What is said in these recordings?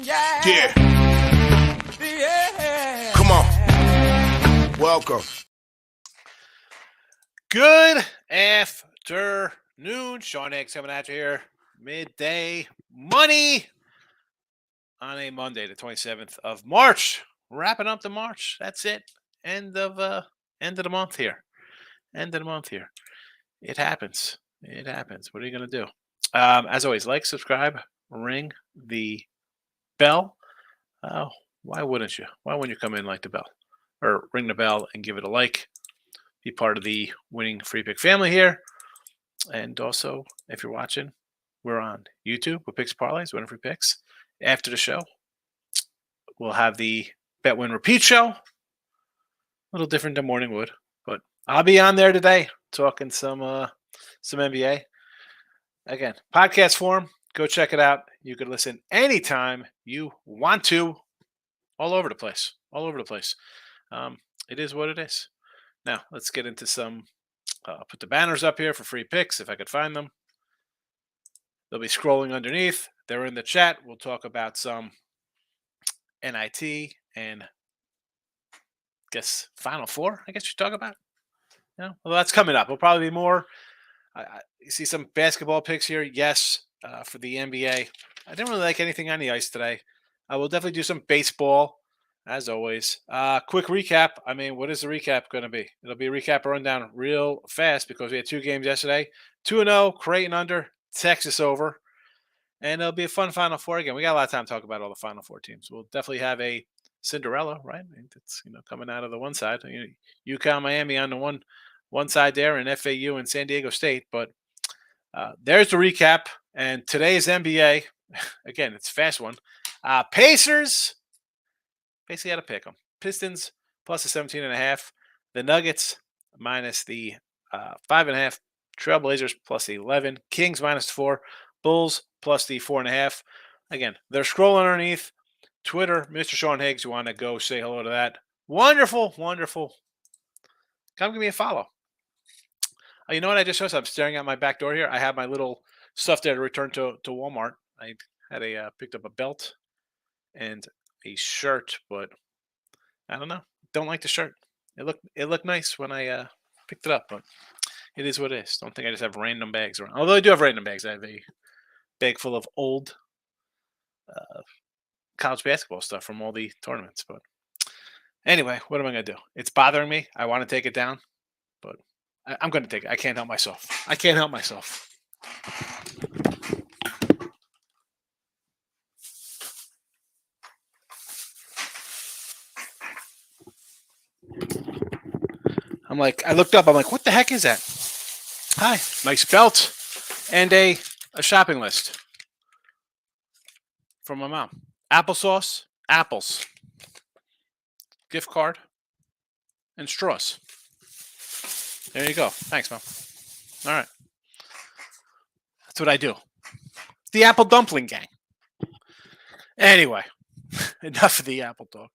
Yeah. Come on. Welcome. Good afternoon. Sean Higgs coming at you here. Midday money on a Monday, the 27th of March. Wrapping up the March. That's it. End of the month here. End of the month here. It happens. It happens. What are you going to do? As always, like, subscribe, ring the bell. Why wouldn't you? Why wouldn't you come in like the bell? Or ring the bell and give it a like. Be part of the winning free pick family here. And also, if you're watching, we're on YouTube with Picks Parlays, winning free picks. After the show, we'll have the Bet Win Repeat show. A little different than Morning Wood, but I'll be on there today talking some NBA. Again, podcast form. Go check it out. You can listen anytime you want to. All over the place. All over the place. It is what it is. Now, let's get into some. I'll put the banners up here for free picks if I could find them. They'll be scrolling underneath. They're in the chat. We'll talk about some NIT and Final Four. I guess you talk about. Well, that's coming up. We'll probably be more. I see some basketball picks here. Yes, for the NBA. I didn't really like anything on the ice today. I will definitely do some baseball, as always. Quick recap. I mean, what is the recap going to be? It'll be a recap rundown real fast because we had two games yesterday. 2-0, Creighton under, Texas over. And it'll be a fun Final Four again. We got a lot of time to talk about all the Final Four teams. We'll definitely have a Cinderella, right? It's coming out of the one side. UConn, Miami on the one side there, and FAU and San Diego State. But there's the recap. And today's NBA, again, it's a fast one. Pacers, basically had to pick them. Pistons plus the 17.5. The Nuggets minus the 5.5. Trailblazers plus the 11. Kings minus 4. Bulls plus the 4.5. Again, they're scrolling underneath. Twitter, Mr. Sean Higgs. You want to go say hello to that? Wonderful, wonderful. Come give me a follow. You know what I just noticed? I'm staring at my back door here. I have my little stuff there to return to Walmart. I had picked up a belt and a shirt, but I don't know. Don't like the shirt. It looked nice when I picked it up, but it is what it is. Don't think I just have random bags around. Although I do have random bags. I have a bag full of old college basketball stuff from all the tournaments. But anyway, what am I going to do? It's bothering me. I want to take it down, but I'm going to take it. I can't help myself. I can't help myself. I looked up. I'm like, what the heck is that? Hi, nice belt and a shopping list from my mom. Applesauce, apples, gift card, and straws. There you go. Thanks, Mom. All right. That's what I do. The Apple Dumpling Gang. Anyway, enough of the Apple talk.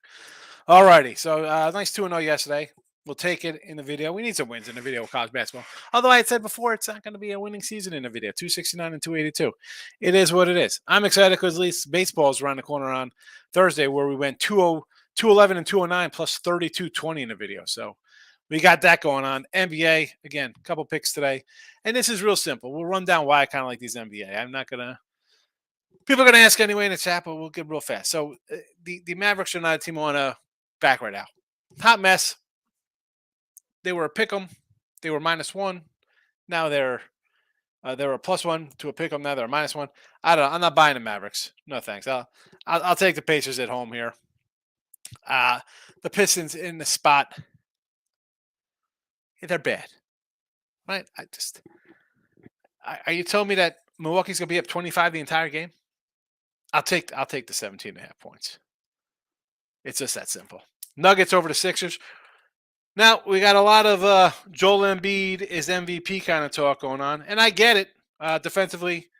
All righty. So, nice 2-0 yesterday. We'll take it in the video. We need some wins in the video with college basketball. Although I had said before, it's not going to be a winning season in the video. 269 and 282. It is what it is. I'm excited because at least baseball is around the corner on Thursday where we went 211 and 209 plus 32-20 in the video. So we got that going on. NBA, again, a couple picks today. And this is real simple. We'll run down why I kind of like these NBA. I'm not going to – people are going to ask anyway in the chat, but we'll get real fast. So the Mavericks are not a team I want to back right now. Hot mess. They were a pick 'em. They were -1. Now they were a +1 to a pick 'em. Now they're a -1. I don't know. I'm not buying the Mavericks. No thanks. I'll take the Pacers at home here. The Pistons in the spot. They're bad, right? Are you telling me that Milwaukee's gonna be up 25 the entire game? I'll take the 17.5 points. It's just that simple. Nuggets over the Sixers. Now, we got a lot of Joel Embiid is MVP kind of talk going on, and I get it. Defensively,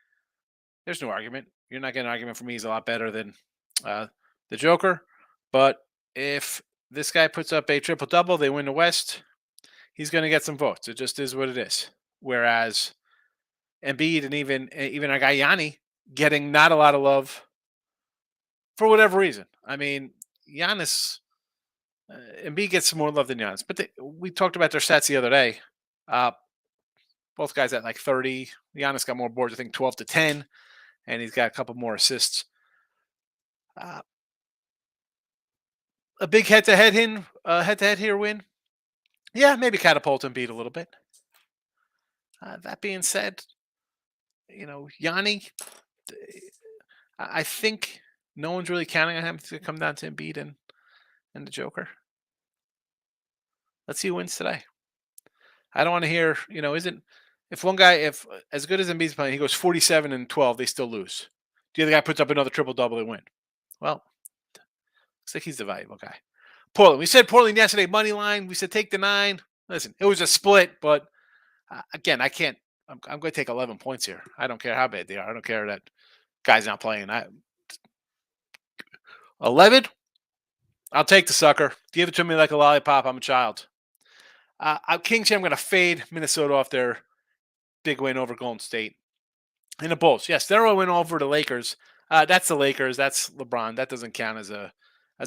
there's no argument. You're not getting an argument from me. He's a lot better than the Joker. But if this guy puts up a triple-double, they win the West, he's going to get some votes. It just is what it is. Whereas Embiid and even our guy Yanni getting not a lot of love for whatever reason. I mean, Giannis, Embiid gets more love than Giannis, but we talked about their stats the other day. Uh, both guys at like 30. Giannis got more boards, I think 12 to 10, and he's got a couple more assists. Uh, a big head-to-head here win. Yeah, maybe catapult Embiid a little bit. That being said, Yanni, I think no one's really counting on him to come down to Embiid and the Joker. Let's see who wins today. I don't want to hear, if one guy, if as good as Embiid's playing, he goes 47 and 12, they still lose. The other guy puts up another triple double, they win. Well, looks like he's the valuable guy. Portland. We said Portland yesterday, money line. We said take the 9. Listen, it was a split, but again, I can't. I'm going to take 11 points here. I don't care how bad they are. I don't care that guy's not playing. 11. I'll take the sucker. Give it to me like a lollipop. I'm a child. Kings here, I'm going to fade Minnesota off their big win over Golden State. And the Bulls, yes, they're a win over the Lakers. That's the Lakers. That's LeBron. That doesn't count as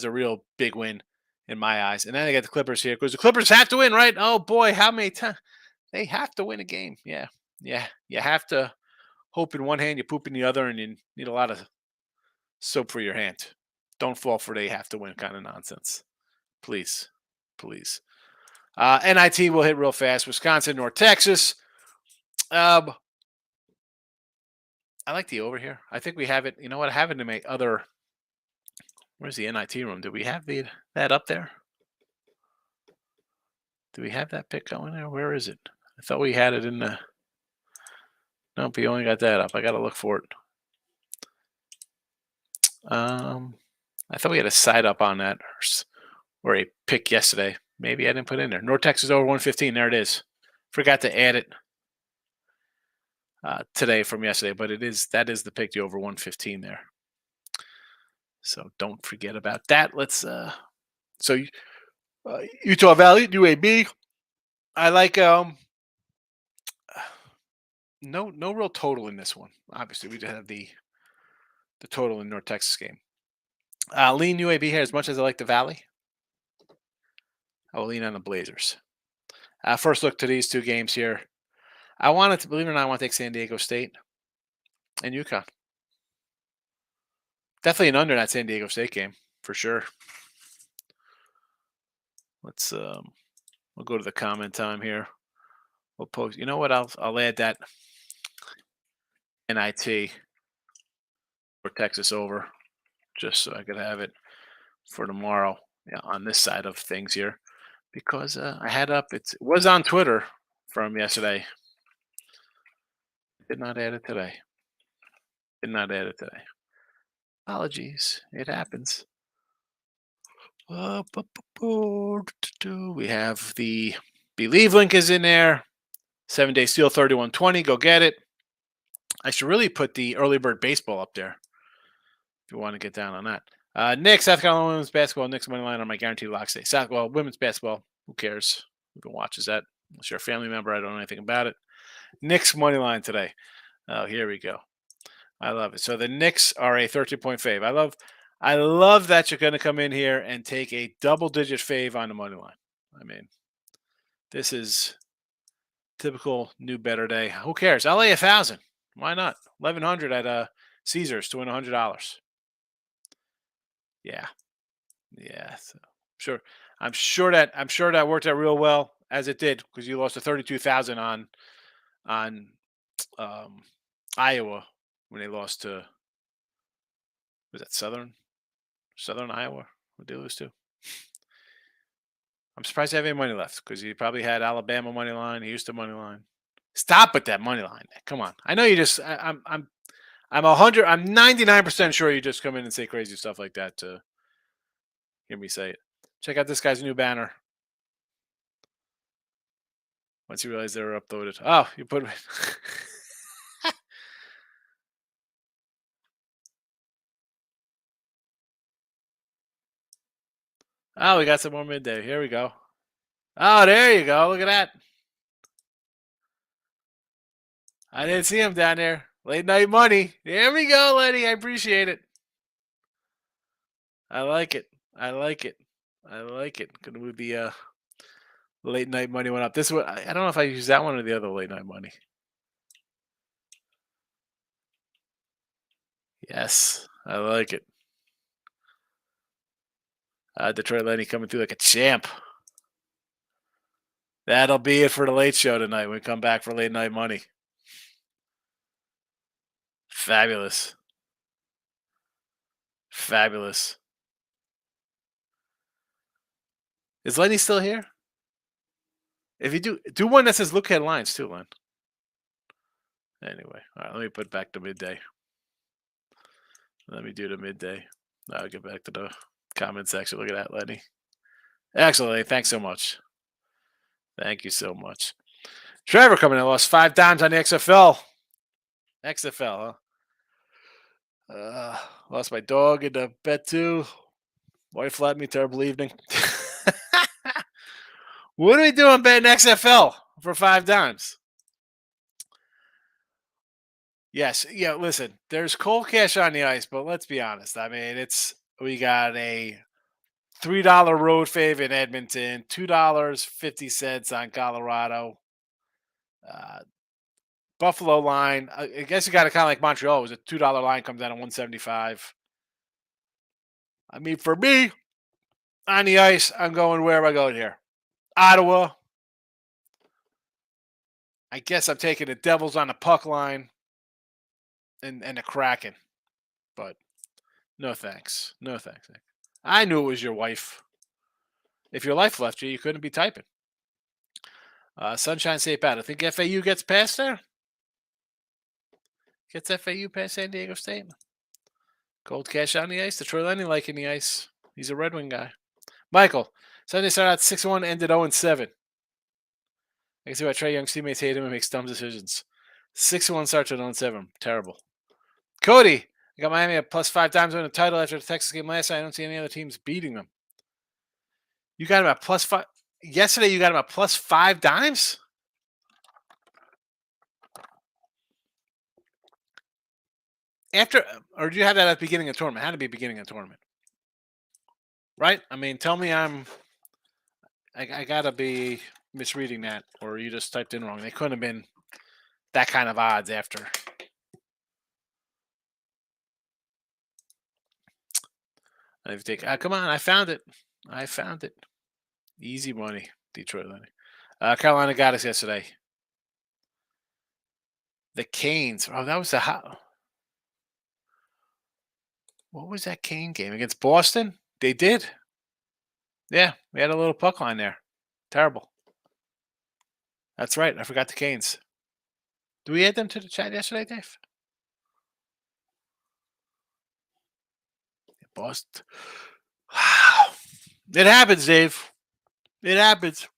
a real big win in my eyes. And then they got the Clippers here because the Clippers have to win, right? Oh boy, how many times they have to win a game? Yeah. You have to hope in one hand, you poop in the other, and you need a lot of soap for your hand. Don't fall for they have to win kind of nonsense. Please. NIT will hit real fast. Wisconsin, North Texas. I like the over here. I think we have it. You know what? I have it in my other. Where's the NIT room? Do we have that up there? Do we have that pick going there? Where is it? I thought we had it in the. Nope, we only got that up. I got to look for it. I thought we had a side up on that or a pick yesterday. Maybe I didn't put it in there. North Texas over 115. There it is. Forgot to add it today from yesterday, but that is the pick, the over 115 there. So don't forget about that. Let's Utah Valley, UAB. I like no real total in this one. Obviously, we just have the total in North Texas game. Lean UAB here as much as I like the Valley. I will lean on the Blazers. First look to these two games here. I wanted to, believe it or not, I want to take San Diego State and UConn. Definitely an under in that San Diego State game for sure. Let's we'll go to the comment time here. We'll post. You know what? I'll add that NIT for Texas over, just so I could have it for tomorrow on this side of things here, because I had up. It was on Twitter from yesterday. Did not add it today. Apologies. It happens. We have the Believe link is in there. 7-day steal 31.20. Go get it. I should really put the early bird baseball up there if you want to get down on that. Knicks, South Carolina women's basketball. Knicks money line on my guaranteed lock today. Women's basketball. Who cares? Who can watches that? Unless you're a family member, I don't know anything about it. Knicks money line today. Oh, here we go. I love it. So the Knicks are a 13-point fave. I love that you're going to come in here and take a double-digit fave on the money line. I mean, this is typical new better day. Who cares? I'll lay 1,000. Why not? 1,100 at Caesars to win $100. Yeah. So, sure. I'm sure that worked out real well, as it did, because you lost to 32,000 on Iowa when they lost to, was that Southern Iowa? What did they lose to? I'm surprised they have any money left, because you probably had Alabama money line, Houston money line. Stop with that money line. Come on. I know you just. I'm 99% sure you just come in and say crazy stuff like that to hear me say it. Check out this guy's new banner. Once you realize they were uploaded. Oh, you put. Oh, we got some more midday. Here we go. Oh, there you go. Look at that. I didn't see him down there. Late night money. There we go, Lenny. I appreciate it. I like it. I like it. I like it. Gonna move the late night money went up. This one I don't know if I use that one or the other late night money. Yes, I like it. Detroit Lenny coming through like a champ. That'll be it for the late show tonight. We come back for late night money. Fabulous. Fabulous. Is Lenny still here? If you do one that says look headlines too, Len. Anyway, all right, let me put back to midday. Let me do the midday. I'll get back to the comment section. Look at that, Lenny. Excellent. Thanks so much. Thank you so much. Trevor coming in, lost 5 dimes on the XFL. XFL, huh? Lost my dog in the bet too. Wife left me. Terrible evening. What are we doing betting XFL for 5 dimes? Yes, yeah. Listen, there's cold cash on the ice, but let's be honest. I mean, we got a $3 road fave in Edmonton, $2.50 on Colorado. Buffalo line. I guess you got to kind of like Montreal. It was a $2 line, comes down to 175. I mean, for me, on the ice, I'm going where am I going here? Ottawa. I guess I'm taking the Devils on the puck line and the Kraken. But no thanks. No thanks. I knew it was your wife. If your life left you, you couldn't be typing. Sunshine State Battle. I think FAU gets past there. Gets FAU past San Diego State. Cold cash on the ice. Detroit Lenny liking the ice. He's a Red Wing guy. Michael. Sunday started out 6-1, ended 0-7. I can see why Trae Young's teammates hate him and makes dumb decisions. 6-1 starts at 0-7. Terrible. Cody. I got Miami at plus 5 times on the title after the Texas game last night. I don't see any other teams beating them. You got him at plus 5. Yesterday, you got him at plus 5 dimes? After, or do you have that at the beginning of the tournament? It had to be beginning of the tournament. Right? I mean, tell me I got to be misreading that, or you just typed in wrong. They couldn't have been that kind of odds after. If you take, come on, I found it. I found it. Easy money, Detroit Lenny. Carolina got us yesterday. The Canes. Oh, that was the hot. What was that Kane game against Boston? They did. Yeah, we had a little puck line there. Terrible. That's right. I forgot the Canes. Do we add them to the chat yesterday, Dave? Boston. Wow. It happens, Dave. It happens.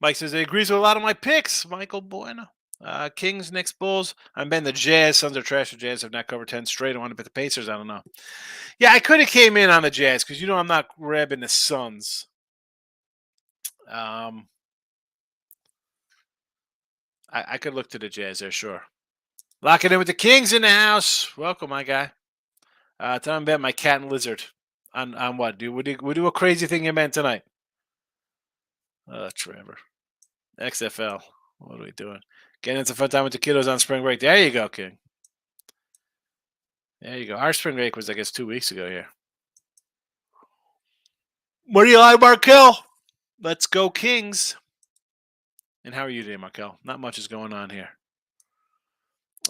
Mike says he agrees with a lot of my picks. Michael Bueno. Kings, Knicks, Bulls. I'm betting the Jazz. Suns are trash. The Jazz have not covered 10 straight. I want to bet the Pacers. I don't know. Yeah, I could have came in on the Jazz because, I'm not grabbing the Suns. I could look to the Jazz there, sure. Locking in with the Kings in the house. Welcome, my guy. Tell him about my cat and lizard. On what? We do a crazy thing you meant tonight. Trevor. XFL. What are we doing? Getting into fun time with the kiddos on spring break. There you go, King. There you go. Our spring break was, I guess, 2 weeks ago here. What do you like, Markel? Let's go, Kings. And how are you today, Markel? Not much is going on here.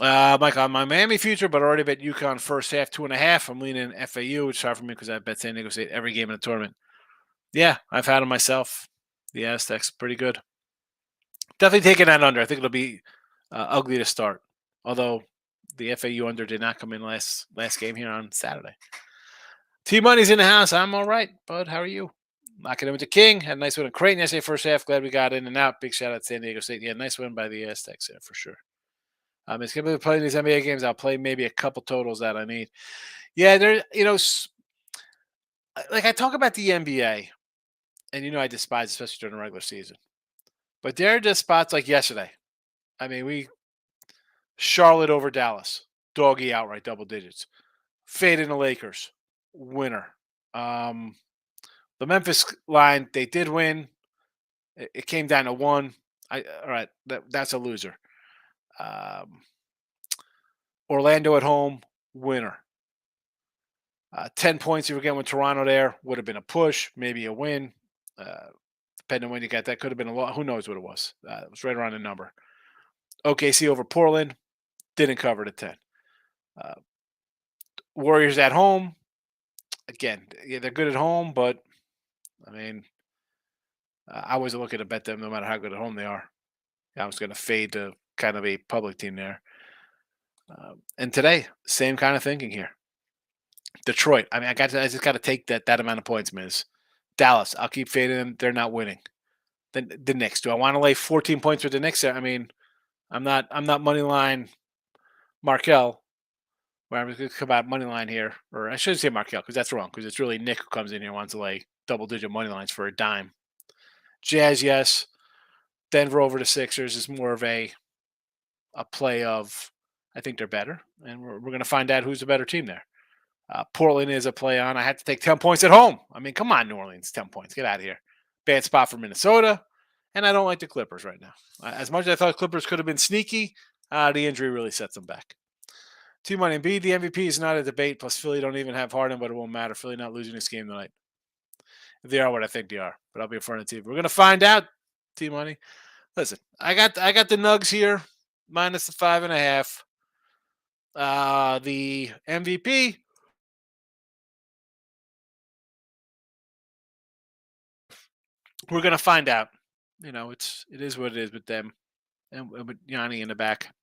Mike, on my Miami future, but already bet UConn first half 2.5. I'm leaning FAU, which is hard for me because I bet San Diego State every game in the tournament. Yeah, I've had them myself. The Aztecs, pretty good. Definitely taking that under. I think it'll be ugly to start. Although the FAU under did not come in last game here on Saturday. T-Money's in the house. I'm all right, bud. How are you? Locking in with the King. Had a nice win in Creighton yesterday, first half. Glad we got in and out. Big shout out to San Diego State. Yeah, nice win by the Aztecs there for sure. It's going to be playing these NBA games. I'll play maybe a couple totals that I need. Yeah, there. Like I talk about the NBA, and I despise, especially during the regular season. But there are just spots like yesterday. I mean, Charlotte over Dallas, doggy outright, double digits. Fading the Lakers. Winner. The Memphis line, they did win. It came down to 1. All right, that's a loser. Um, Orlando at home, winner. 10 points if you're getting with Toronto there would have been a push, maybe a win. Depending on when you got that, could have been a lot. Who knows what it was? It was right around the number. OKC over Portland, didn't cover the 10. Warriors at home, again, yeah, they're good at home, but I mean, I wasn't looking to bet them no matter how good at home they are. I was going to fade to kind of a public team there. And today, same kind of thinking here. Detroit. I mean, I just got to take that amount of points, Miz. Dallas. I'll keep fading them. They're not winning. Then the Knicks. Do I want to lay 14 points with the Knicks? I mean, I'm not money line Markel. Where I'm going to come out money line here, or I shouldn't say Markel because that's wrong. Because it's really Nick who comes in here and wants to lay double-digit money lines for a dime. Jazz, yes. Denver over the Sixers is more of a play of I think they're better, and we're going to find out who's the better team there. Portland is a play on. I had to take 10 points at home. I mean, come on, New Orleans, 10 points. Get out of here. Bad spot for Minnesota, and I don't like the Clippers right now. As much as I thought Clippers could have been sneaky, the injury really sets them back. T-Money and B, the MVP is not a debate, plus Philly don't even have Harden, but it won't matter. Philly not losing this game tonight. If they are what I think they are, but I'll be in front of the TV. We're going to find out, T-Money. Listen, I got the Nugs here, minus the 5.5. The MVP, we're gonna find out. You know, it is what it is with them, and with Yanni in the back.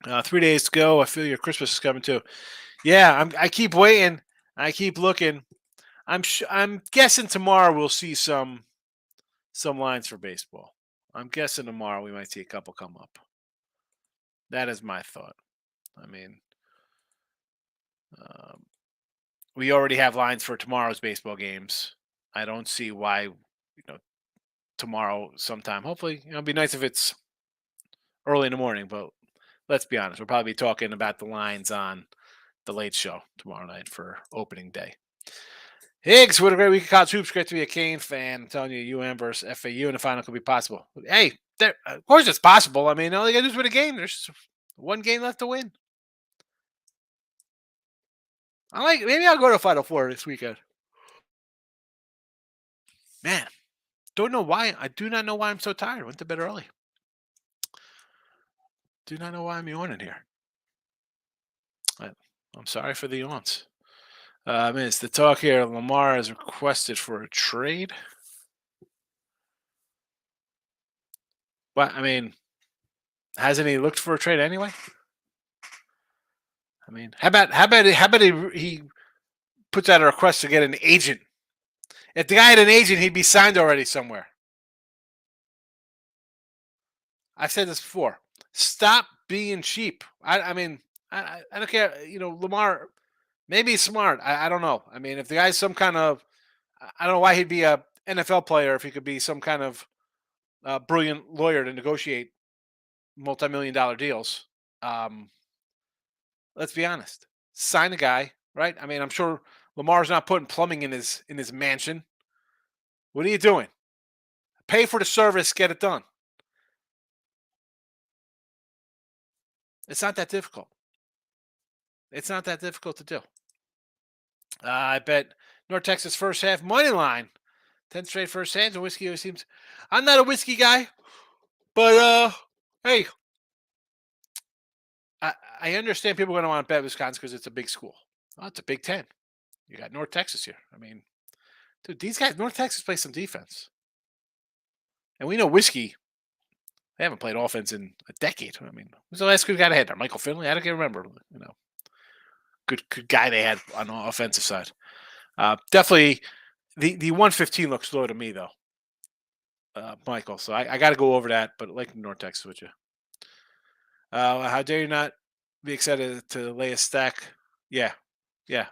3 days to go. I feel your Christmas is coming too. Yeah, I keep waiting. I keep looking. I'm guessing tomorrow we'll see some lines for baseball. I'm guessing tomorrow we might see a couple come up. That is my thought. I mean, we already have lines for tomorrow's baseball games. I don't see why, tomorrow sometime. Hopefully, it'd be nice if it's early in the morning, but let's be honest. We'll probably be talking about the lines on the late show tomorrow night for opening day. Higgs, what a great week of college hoops. Great to be a Kane fan. I'm telling you, UM versus FAU in the final could be possible. Hey, of course it's possible. I mean, all you got to do is win a game. There's one game left to win. Maybe I'll go to Final Four this weekend. Man, don't know why. I do not know why I'm so tired. Went to bed early. Do not know why I'm yawning here. I'm sorry for the yawns. It's the talk here. Lamar has requested for a trade. But I mean, hasn't he looked for a trade anyway? I mean, how about he puts out a request to get an agent? If the guy had an agent, he'd be signed already somewhere. I've said this before. Stop being cheap. I mean, I don't care. Lamar, maybe he's smart. I don't know. I mean, if the guy's some kind of, I don't know why he'd be a NFL player if he could be some kind of brilliant lawyer to negotiate multi-million-dollar deals. Let's be honest. Sign a guy, right? I mean, I'm sure Lamar's not putting plumbing in his mansion. What are you doing? Pay for the service, get it done. It's not that difficult. It's not that difficult to do. I bet North Texas first half money line. 10 straight first hands. And whiskey always seems. I'm not a whiskey guy, but hey, I understand people are going to want to bet Wisconsin because it's a big school. Oh, it's a Big Ten. You got North Texas here. I mean, dude, these guys, North Texas plays some defense. And we know whiskey, they haven't played offense in a decade. I mean, who's the last good guy they had there? Michael Finley? I don't even remember. Good guy they had on the offensive side. Definitely, the 115 looks low to me, though, Michael. So I got to go over that, but like North Texas with you. How dare you not be excited to lay a stack? Yeah.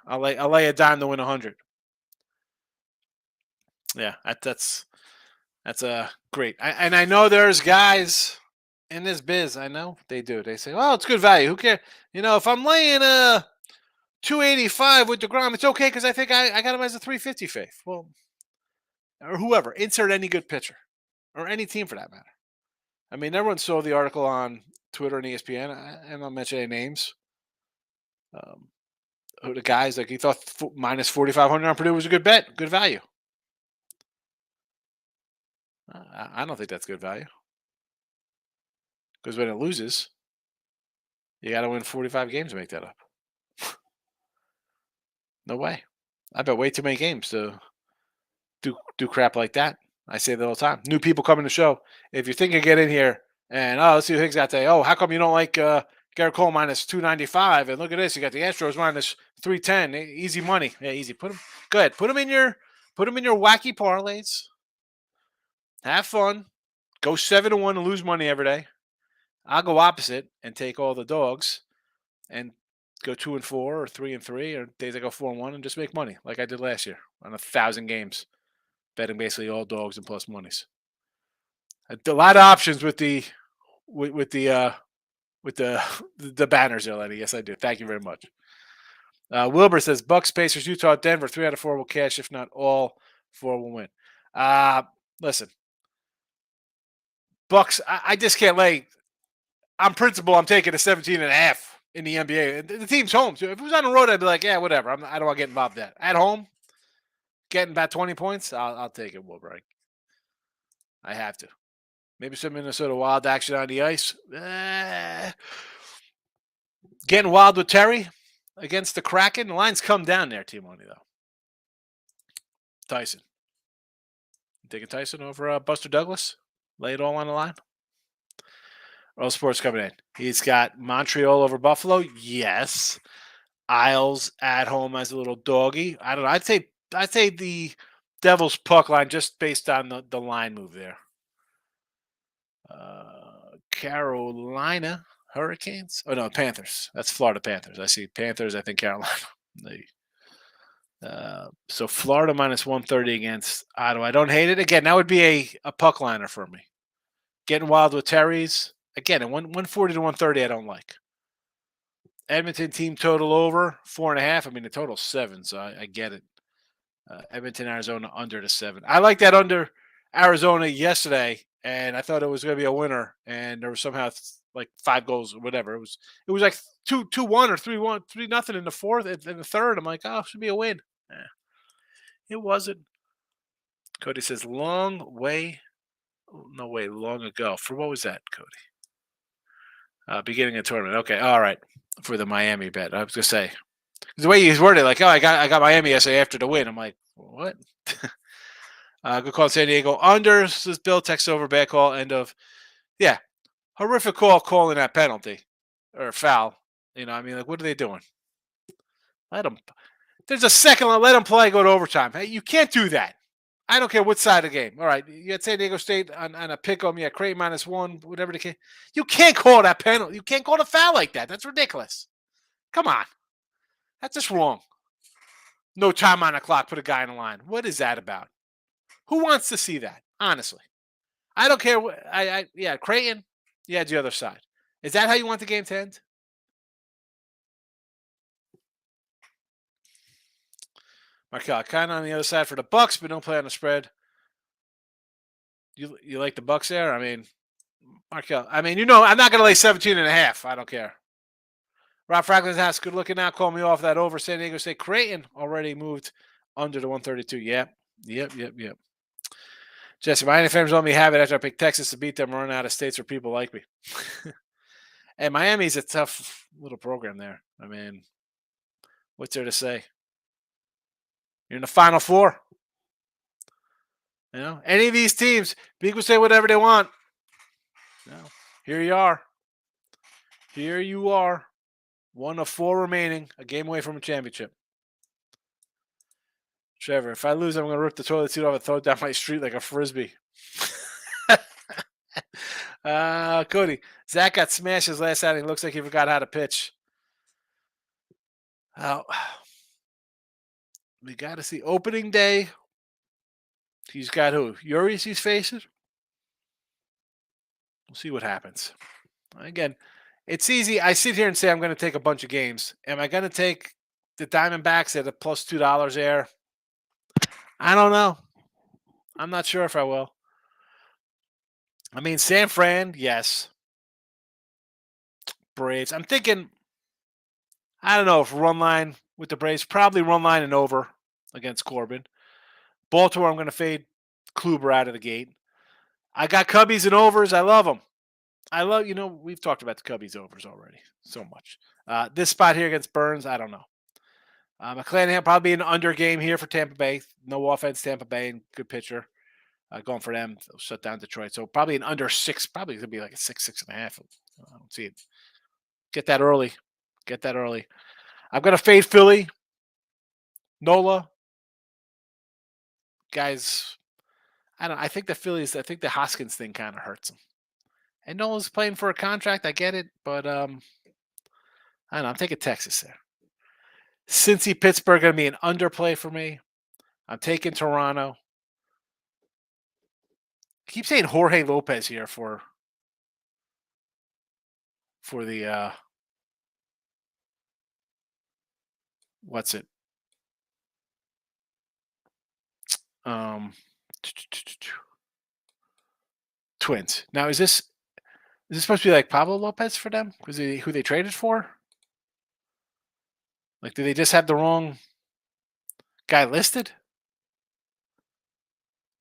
I'll lay a dime to win 100. Yeah, that's great. And I know there's guys in this biz. I know they do. They say, "Well, it's good value. Who cares? If I'm laying 285 with DeGrom. It's okay because I think I got him as a 350 faith. Well, or whoever. Insert any good pitcher or any team for that matter. I mean, everyone saw the article on Twitter and ESPN. I'm not mentioning any names. Who the guys like he thought minus 4,500 on Purdue was a good bet, good value. I don't think that's good value because when it loses, you got to win 45 games to make that up. No way. I bet way too many games to do crap like that. I say that all the time. New people coming to the show. If you think you get in here and let's see what Higgs got today. Oh, how come you don't like Garrett Cole minus 295? And look at this, you got the Astros minus 310. Easy money. Yeah, easy. Put them. Go ahead. Put them in your wacky parlays. Have fun. Go 7-1 and lose money every day. I'll go opposite and take all the dogs and go 2-4 or 3-3, or days I go 4-1 and just make money like I did last year on 1,000 games, betting basically all dogs and plus monies. A lot of options with the banners there, Lenny. Yes, I do. Thank you very much. Wilbur says Bucks, Pacers, Utah, Denver. 3 out of 4 will cash. If not all 4 will win. Listen, Bucks. I just can't lay. On principle, I'm taking a 17.5 in the NBA. The team's home. So if it was on the road, I'd be like, yeah, whatever. I don't want to get involved in that. At home, getting about 20 points, I'll take it, Wilbur. I have to. Maybe some Minnesota Wild action on the ice. Getting wild with Terry against the Kraken. The lines come down there, T-Money, though. Tyson. Taking Tyson over Buster Douglas? Lay it all on the line? All sports coming in. He's got Montreal over Buffalo. Yes. Isles at home as a little doggy. I don't know. I'd say the Devils puck line just based on the line move there. Carolina Hurricanes. Oh no, Panthers. That's Florida Panthers. I see Panthers. I think Carolina. So Florida minus 130 against Ottawa. I don't hate it. Again, that would be a puck liner for me. Getting wild with Terry's. Again, at 140 to 130, I don't like. Edmonton team total over 4.5. I mean, the total's 7, so I get it. Edmonton, Arizona under the 7. I like that under Arizona yesterday, and I thought it was going to be a winner, and there was somehow like 5 goals or whatever. It was like 2-1 or 3-1, 3-0 in the fourth, in the third. I'm like, oh, it should be a win. It wasn't. Cody says long ago. For what was that, Cody? Beginning of tournament. Okay, all right. For the Miami bet, I was gonna say the way he's worded, like, oh, I got Miami yesterday after the win. I'm like, what? Good call, San Diego. Under, says Bill. Text over, bad call. End of. Yeah, horrific call calling that penalty or foul. You know, I mean, like, what are they doing? Let them. There's a second. Let them play. Go to overtime. Hey, you can't do that. I don't care what side of the game. All right, you had San Diego State on a pick 'em. Yeah, Creighton -1, whatever the case. You can't call that penalty. You can't call the foul like that. That's ridiculous. Come on, that's just wrong. No time on the clock. Put a guy in the line. What is that about? Who wants to see that? Honestly, I don't care. Yeah, Creighton. Yeah, the other side. Is that how you want the game to end? Markel, kind of on the other side for the Bucks, but don't play on the spread. You like the Bucks there? I mean, Markel. I mean, I'm not going to lay 17.5. I don't care. Rob Franklin's house, good looking now. Call me off that over. San Diego State. Creighton already moved under the 132. Yep. Jesse, Miami fans let me have it after I picked Texas to beat them, run out of states where people like me. And Miami's a tough little program there. I mean, what's there to say? You're in the Final Four. Any of these teams, people say whatever they want. Here you are. Here you are. 1 of 4 remaining, a game away from a championship. Trevor, if I lose, I'm going to rip the toilet seat off and throw it down my street like a Frisbee. Cody, Zach got smashed his last outing. Looks like he forgot how to pitch. We got to see opening day. He's got who? Urias he's facing? We'll see what happens. Again, it's easy. I sit here and say I'm going to take a bunch of games. Am I going to take the Diamondbacks at a plus $2 there. I don't know. I'm not sure if I will. I mean, San Fran, yes. Braves. I'm thinking, I don't know if run line with the Braves, probably run line and over against Corbin. Baltimore, I'm going to fade Kluber out of the gate. I got Cubbies and overs. I love them. We've talked about the Cubbies overs already so much. This spot here against Burns, I don't know. McClanahan probably an under game here for Tampa Bay. No offense, Tampa Bay, and good pitcher. Going for them. They'll shut down Detroit. So probably an under 6. Probably going to be like a 6.5. I don't see it. Get that early. I'm going to fade Philly. Nola. Guys, I think the Hoskins thing kind of hurts him. And Nola's playing for a contract. I get it. But, I don't know. I'm taking Texas there. Cincy, Pittsburgh going to be an underplay for me. I'm taking Toronto. I keep saying Jorge Lopez here for the what's it? Twins. Now is this supposed to be like Pablo Lopez for them? Was he who they traded for? Like, do they just have the wrong guy listed?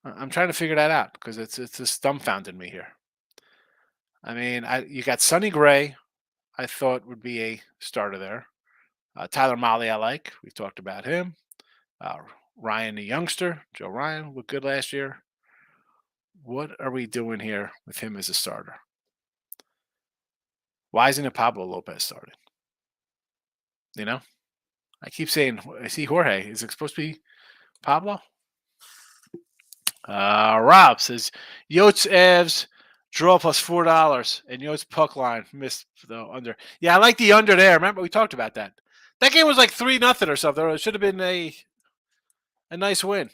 I'm trying to figure that out because it's just dumbfounded me here. I mean, you got Sonny Gray, I thought would be a starter there. Tyler Mahle, I like. We've talked about him. Ryan, the youngster, Joe Ryan, looked good last year. What are we doing here with him as a starter? Why isn't it Pablo Lopez starting? I keep saying, I see Jorge. Is it supposed to be Pablo? Rob says, Yotes Avs, draw plus $4. And Yotes puck line, missed the under. Yeah, I like the under there. Remember, we talked about that. That game was like 3-0 or something. It should have been a nice win.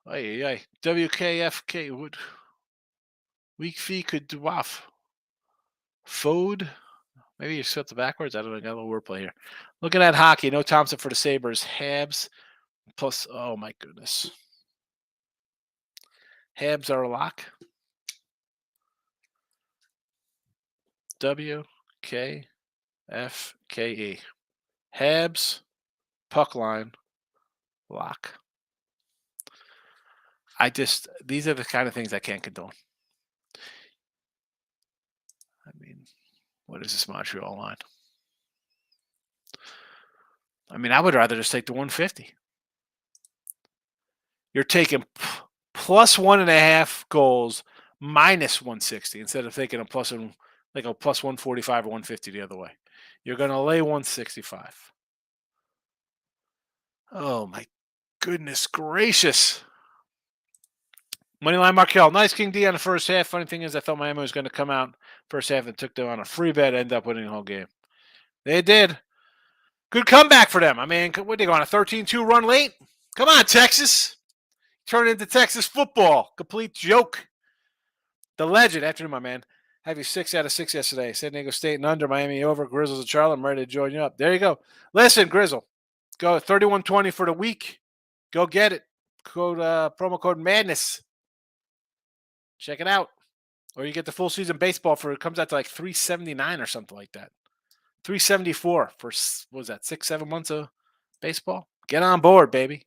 WKFK would weak fee could do off. Fode. Maybe you set the backwards. I don't know. Got a little wordplay here. Looking at hockey, no Thompson for the Sabres. Habs plus. Oh my goodness. Habs are a lock. WKFKE. Habs puck line lock. These are the kind of things I can't condone. I mean, what is this Montreal line? I mean, I would rather just take the 150. You're taking plus 1.5 goals minus 160 instead of taking a plus 145 or 150 the other way. You're going to lay 165. Oh my goodness gracious. Moneyline Markel. Nice King D on the first half. Funny thing is, I thought Miami was going to come out first half and took them on a free bet, end up winning the whole game. They did. Good comeback for them. I mean, what they go on a 13-2 run late? Come on, Texas. Turn it into Texas football. Complete joke. The legend. Afternoon, my man. Have you 6 out of 6 yesterday. San Diego State and under. Miami over. Grizzles and Charlotte. I'm ready to join you up. There you go. Listen, Grizzle. Go 3120 for the week. Go get it. Promo code MADNESS. Check it out. Or you get the full season baseball it comes out to like $379 or something like that. $374 for, what was that, 6-7 months of baseball? Get on board, baby.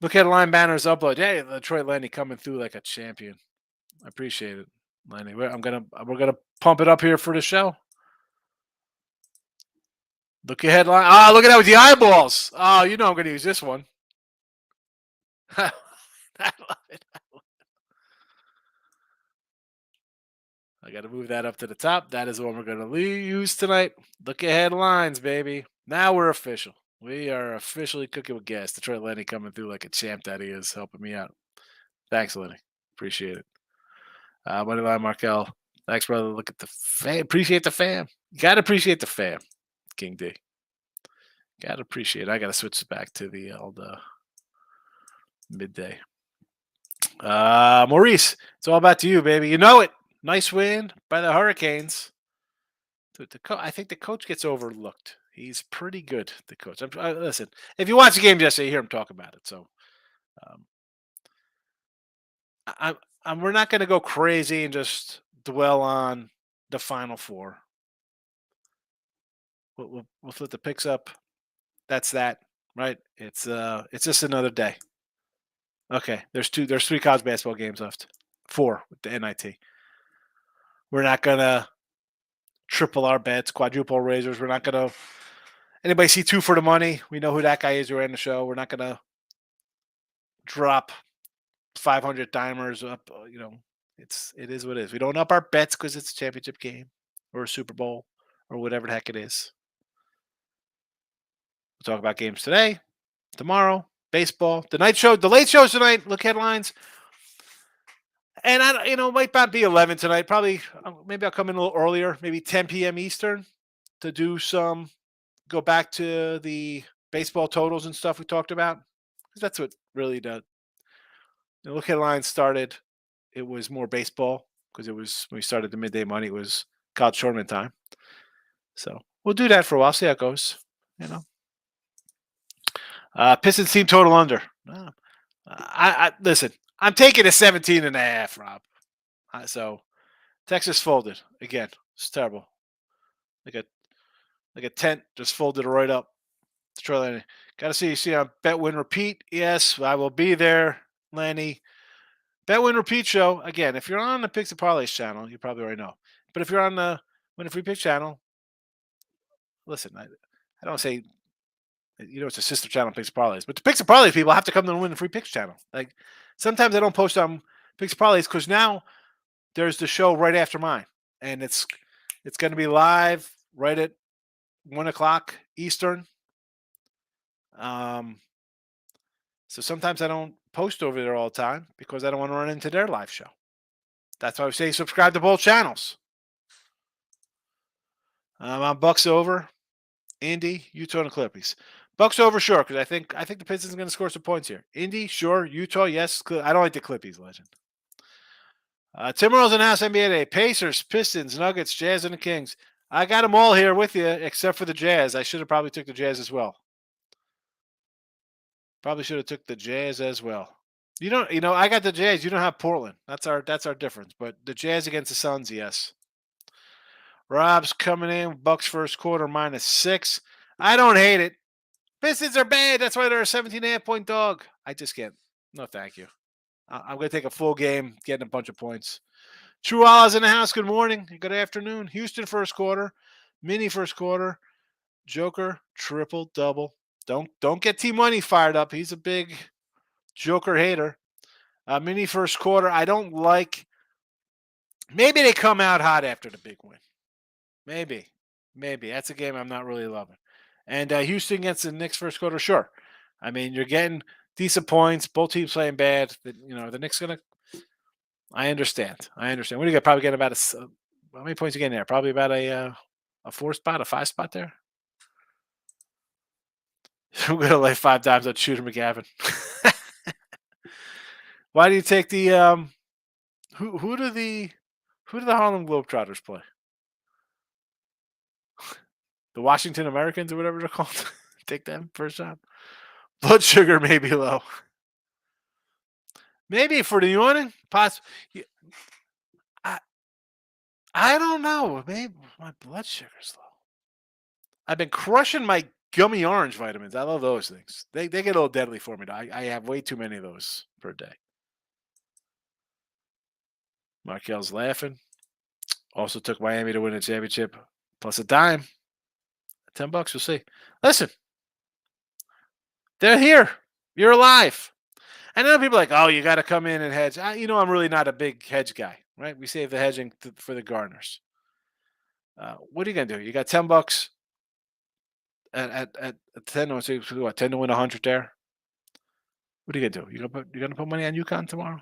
Look at Line Banner's upload. Hey, Detroit Lenny coming through like a champion. I appreciate it, Lenny. We're gonna pump it up here for the show. Look at headline. Ah, look at that with the eyeballs. Oh, I'm gonna use this one. I love it. I got to move that up to the top. That is what we're going to use tonight. Look at headlines, baby. Now we're official. We are officially cooking with gas. Detroit Lenny coming through like a champ that he is, helping me out. Thanks, Lenny. Appreciate it. Moneyline Markel. Thanks, brother. Look at the fam. Appreciate the fam. You got to appreciate the fam, King D. Got to appreciate it. I got to switch back to the old midday. Maurice, it's all about you, baby. You know it. Nice win by the Hurricanes. I think the coach gets overlooked He's pretty good, the coach. Listen, if you watch the game yesterday, you hear him talk about it. So um, I, we're not going to go crazy and just dwell on the Final Four. We'll flip the picks up. That's that, right? It's just another day. Okay, there's 3 college basketball games left. 4 with the NIT. We're not gonna triple our bets, quadruple razors. We're not gonna anybody see 2 for the money. We know who that guy is. We're in the show. We're not gonna drop 500 dimers up. It is what it is. We don't up our bets because it's a championship game or a Super Bowl or whatever the heck it is. We'll talk about games today, tomorrow, baseball, the night show, the late shows tonight. Look headlines. And might not be 11 tonight. Probably, maybe I'll come in a little earlier, maybe 10 p.m. Eastern, to go back to the baseball totals and stuff we talked about. Because that's what really the look headlines started. It was more baseball because when we started the midday money, it was college tournament time. So we'll do that for a while. See how it goes. Pistons team total under. I listen. I'm taking a 17.5, Rob. So Texas folded again. It's terrible. Like a tent just folded right up. Got to see on Bet Win Repeat. Yes, I will be there, Lenny. Bet Win Repeat show again. If you're on the Picks and Parlays channel, you probably already know. But if you're on the Win a Free Pick channel, listen. I don't say it's a sister channel, Picks and Parlays, but the Picks and Parlays people have to come to the Win a Free Picks channel. Like sometimes I don't post on Picks and Parlays because now there's the show right after mine, and it's going to be live right at 1:00 Eastern. So sometimes I don't post over there all the time because I don't want to run into their live show. That's why I say subscribe to both channels. I'm on Bucks over, Indy, Utah, and the Clippers. Bucks over, sure, because I think the Pistons are going to score some points here. Indy, sure. Utah, yes. I don't like the Clippers, legend. Tim Earl's in house NBA today. Pacers, Pistons, Nuggets, Jazz, and the Kings. I got them all here with you, except for the Jazz. I should have probably took the Jazz as well. Probably should have took the Jazz as well. I got the Jazz. You don't have Portland. That's our difference. But the Jazz against the Suns, yes. Rob's coming in. Bucks first quarter -6. I don't hate it. Pistons are bad. That's why they're a 17.5-point dog. I just can't. No, thank you. I'm going to take a full game, getting a bunch of points. True Allah's in the house. Good morning. Good afternoon. Houston first quarter. Mini first quarter. Joker triple double. Don't get T-Money fired up. He's a big Joker hater. Mini first quarter. I don't like. Maybe they come out hot after the big win. Maybe. That's a game I'm not really loving. And Houston against the Knicks first quarter. Sure. I mean, you're getting decent points. Both teams playing bad. The Knicks gonna. I understand. What do you got? Probably getting about how many points you getting there? Probably about a 4 spot, a 5 spot there. I'm gonna lay 5 times on Shooter McGavin. Why do you take the who do the Harlem Globetrotters play? The Washington Americans or whatever they're called. Take them first shot. Blood sugar may be low. Maybe for the yawning, I don't know. Maybe my blood sugar's low. I've been crushing my gummy orange vitamins. I love those things. They get a little deadly for me. I have way too many of those per day. Markel's laughing. Also took Miami to win a championship plus a dime. $10. We'll see. Listen, they're here. You're alive. And then people are like, oh, you got to come in and hedge. I'm really not a big hedge guy, right? We save the hedging for the Garners. What are you going to do? You got $10 at 10. So what, 10 to win 100 there? What are you going to do? You going to put money on UConn tomorrow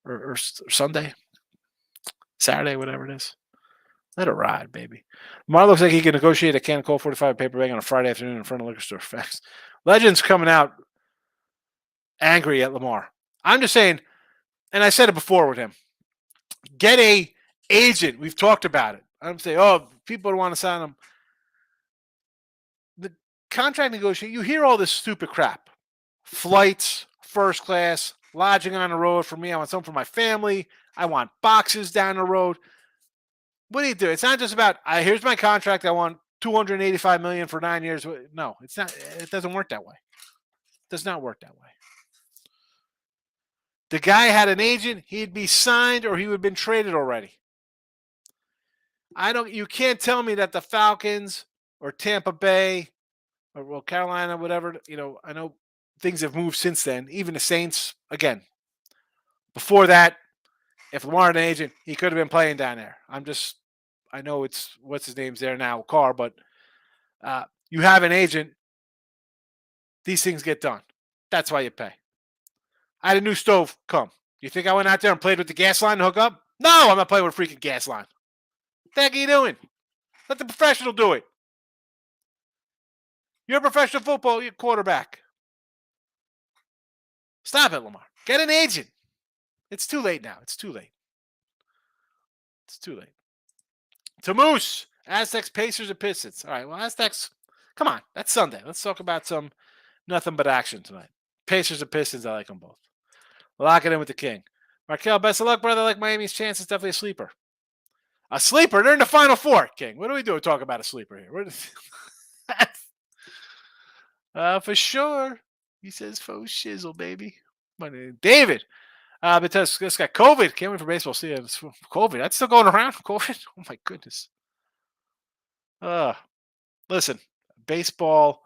or Sunday, Saturday, whatever it is? Let it ride, baby. Lamar looks like he can negotiate a can of Colt 45 paper bag on a Friday afternoon in front of liquor store. Facts. Legends coming out angry at Lamar. I'm just saying, and I said it before with him, get a agent. We've talked about it. I'm saying, people don't want to sign him. contract negotiation, you hear all this stupid crap. Flights, first class, lodging on the road for me. I want something for my family. I want boxes down the road. What do you do? It's not just about here's my contract. I want $285 million for 9 years. No, it's not. It doesn't work that way. It does not work that way. The guy had an agent. He'd be signed or he would have been traded already. You can't tell me that the Falcons or Tampa Bay or Carolina, whatever, I know things have moved since then. Even the Saints, again, before that, if Lamar had an agent, he could have been playing down there. I know it's, what's his name's there now, Carr, but you have an agent, these things get done. That's why you pay. I had a new stove come. You think I went out there and played with the gas line to hook up? No, I'm not playing with a freaking gas line. What the heck are you doing? Let the professional do it. You're a professional football quarterback. Stop it, Lamar. Get an agent. It's too late now. It's too late. To Moose. Aztecs, Pacers, and Pistons. All right, well, Aztecs, come on. That's Sunday. Let's talk about some nothing but action tonight. Pacers and Pistons, I like them both. Lock it in with the King. Markel, best of luck, brother. I like Miami's chance. It's definitely a sleeper. A sleeper? They're in the Final Four, King. What do we do? Talk about a sleeper here. For sure. He says faux shizzle, baby. David. Because this got COVID. Can't wait for baseball. See it. COVID. That's still going around. COVID. Oh my goodness. Listen, baseball.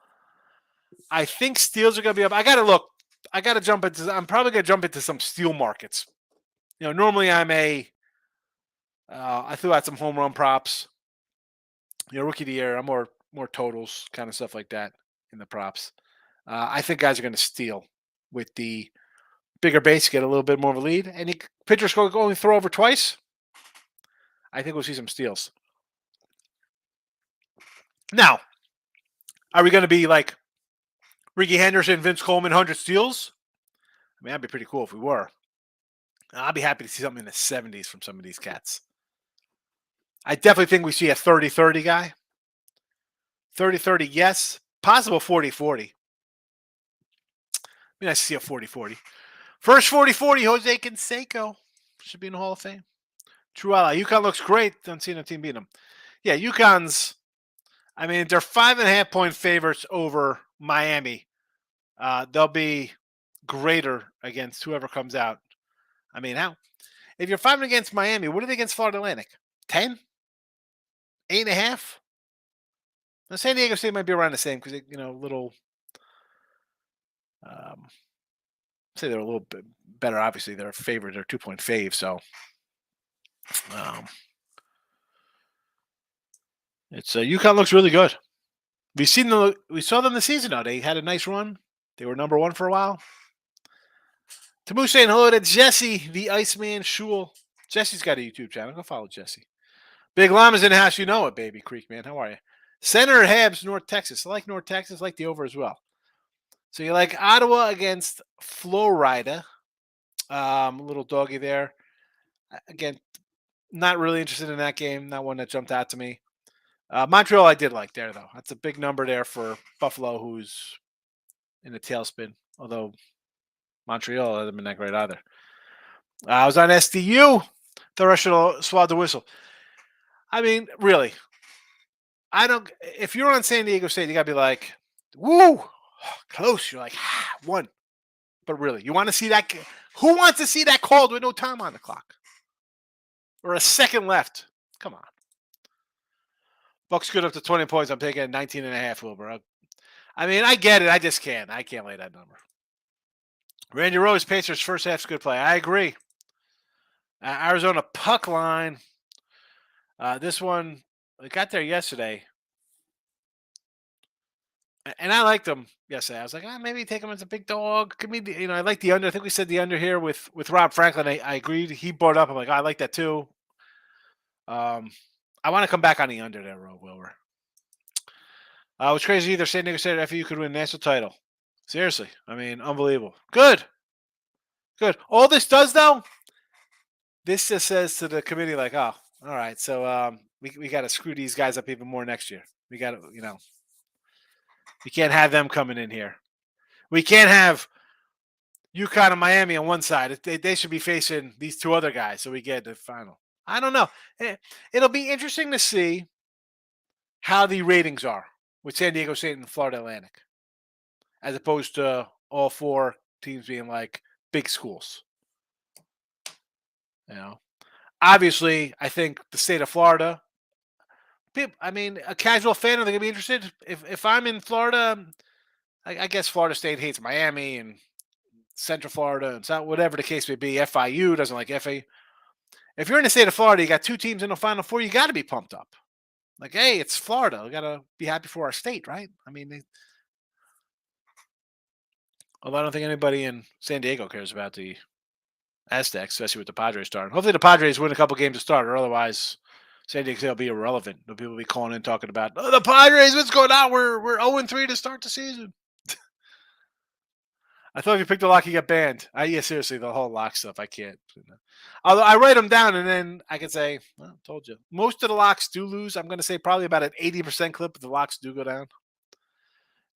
I think steals are gonna be up. I gotta look. I'm probably gonna jump into some steel markets. Normally I threw out some home run props. Rookie of the year. I'm more totals, kind of stuff like that in the props. I think guys are gonna steal with the bigger base, get a little bit more of a lead. Any pitchers only throw over twice. I think we'll see some steals. Now, are we going to be like Ricky Henderson, Vince Coleman, 100 steals? I mean, that'd be pretty cool if we were. I'd be happy to see something in the 70s from some of these cats. I definitely think we see a 30-30 guy. 30-30, yes. Possible 40-40. I mean, I see a 40-40. First 40-40, Jose Canseco. Should be in the Hall of Fame. True ally. UConn looks great. Don't see no team beating them. Yeah, UConn's, I mean, they're 5.5-point favorites over Miami. They'll be greater against whoever comes out. I mean, how? If you're 5 against Miami, what are they against Florida Atlantic? 10? 8.5? Now, San Diego State might be around the same because, little. Say they're a little bit better. Obviously, they're favored. They're 2-point fave. So, it's UConn looks really good. We saw them this season. Now they had a nice run. They were number 1 for a while. Tamu saying hello to Jesse, the Iceman Shul. Jesse's got a YouTube channel. Go follow Jesse. Big Llama's in the house. You know it, baby. Creek man. How are you? Senator Habs, North Texas. I like North Texas. I like the over as well. So you like Ottawa against Florida. Little doggy there. Again, not really interested in that game. Not one that jumped out to me. Montreal I did like there, though. That's a big number there for Buffalo, who's in a tailspin. Although Montreal hasn't been that great either. I was on SDU. The Russian swallowed the whistle. I mean, really. If you're on San Diego State, you got to be like, woo, close. You're like, one. But really, you want to see that? Who wants to see that called with no time on the clock? Or a second left? Come on. Bucks good up to 20 points. I'm taking 19.5, Wilbur. I mean, I get it. I just can't. I can't lay that number. Randy Rose, Pacers, first half's good play. I agree. Arizona puck line. This one, it got there yesterday. And I liked them yesterday. I was like, maybe take him as a big dog. Give me, I like the under. I think we said the under here with Rob Franklin. I agreed. He brought it up. I'm like, I like that too. I want to come back on the under there, Wilbur. It's crazy either San Diego State or FAU could win a national title. Seriously. I mean, unbelievable. Good. All this does, though, this just says to the committee, like, oh, all right, so we got to screw these guys up even more next year. We got to, We can't have them coming in here. We can't have UConn and Miami on one side. They should be facing these two other guys so we get the final. I don't know. It'll be interesting to see how the ratings are with San Diego State and Florida Atlantic, as opposed to all four teams being like big schools. Obviously, I think the state of Florida. A casual fan, are they gonna be interested? If I'm in Florida, I guess Florida State hates Miami and Central Florida and so whatever the case may be. FIU doesn't like FAU. If you're in the state of Florida, you got two teams in the Final Four. You got to be pumped up. Like, hey, it's Florida. We got to be happy for our state, right? Although I don't think anybody in San Diego cares about the Aztecs, especially with the Padres starting. Hopefully the Padres win a couple games to start, or otherwise San Diego will be irrelevant. The people will be calling in talking about, oh, the Padres, what's going on? We're 0-3 to start the season. I thought if you picked the lock, you get banned. Yeah, seriously, the whole lock stuff, I can't. Although I write them down, and then I can say, well, told you. Most of the locks do lose. I'm going to say probably about an 80% clip of the locks do go down.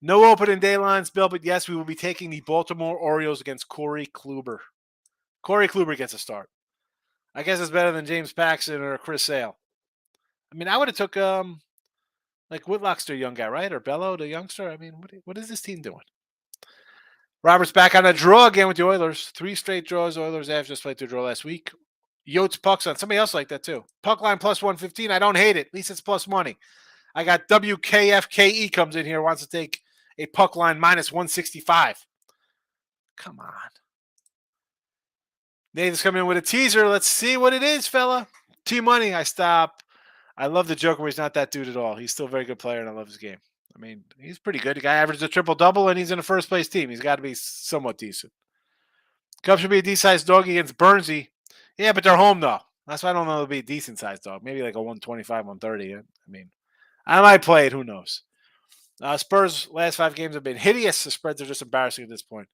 No opening day lines, Bill, but yes, we will be taking the Baltimore Orioles against Corey Kluber. Corey Kluber gets a start. I guess it's better than James Paxton or Chris Sale. I would have took like Whitlock's their young guy, right? Or Bello, the youngster. What is this team doing? Roberts back on a draw again with the Oilers. 3 straight draws. Oilers have just played their draw last week. Yotes pucks on somebody else like that too. Puck line plus 115. I don't hate it. At least it's plus money. I got WKFKE comes in here, wants to take a puck line minus 165. Come on. Nathan's coming in with a teaser. Let's see what it is, fella. T-Money, I stop. I love the Joker. He's not that dude at all. He's still a very good player, and I love his game. He's pretty good. The guy averages a triple-double, and he's in a first-place team. He's got to be somewhat decent. Cubs should be a decent-sized dog against Bernsey. Yeah, but they're home, though. That's why I don't know it'll be a decent-sized dog. Maybe like a 125, 130. I might play it. Who knows? Spurs' last 5 games have been hideous. The spreads are just embarrassing at this point.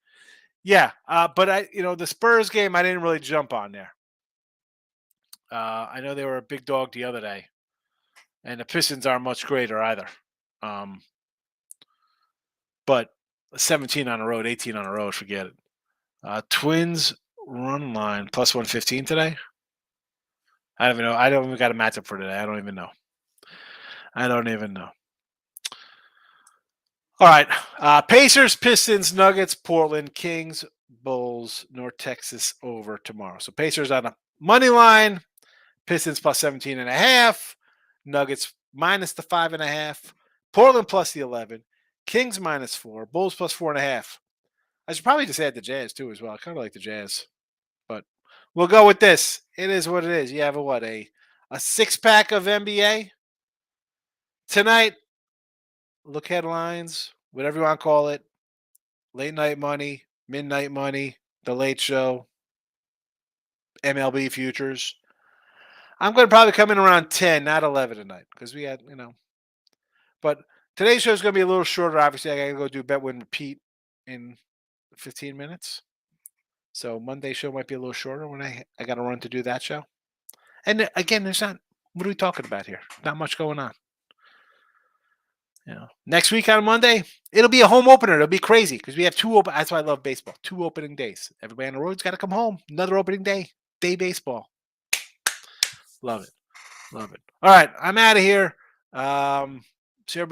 Yeah, but the Spurs game, I didn't really jump on there. I know they were a big dog the other day, and the Pistons aren't much greater either. But 17 on the road, 18 on the road, forget it. Twins run line plus 115 today. I don't even know. I don't even got a matchup for today. I don't even know. All right. Pacers, Pistons, Nuggets, Portland, Kings, Bulls, North Texas over tomorrow. So Pacers on a money line, Pistons plus 17.5, Nuggets minus the 5.5, Portland plus the 11, Kings minus 4, Bulls plus 4.5. I should probably just add the Jazz too as well. I kind of like the Jazz, but we'll go with this. It is what it is. You have a 6-pack of NBA tonight. Look headlines, whatever you want to call it. Late night money, midnight money, the late show, MLB futures. I'm going to probably come in around 10, not 11 tonight, because we had, But today's show is going to be a little shorter. Obviously, I got to go do Bet Win Repeat in 15 minutes. So Monday show might be a little shorter when I got to run to do that show. And again, what are we talking about here? Not much going on. Next week on Monday, it'll be a home opener. It'll be crazy because we have 2 open. That's why I love baseball. 2 opening days. Everybody on the road's got to come home. Another opening day. Day baseball. Love it. All right, I'm out of here. See everybody.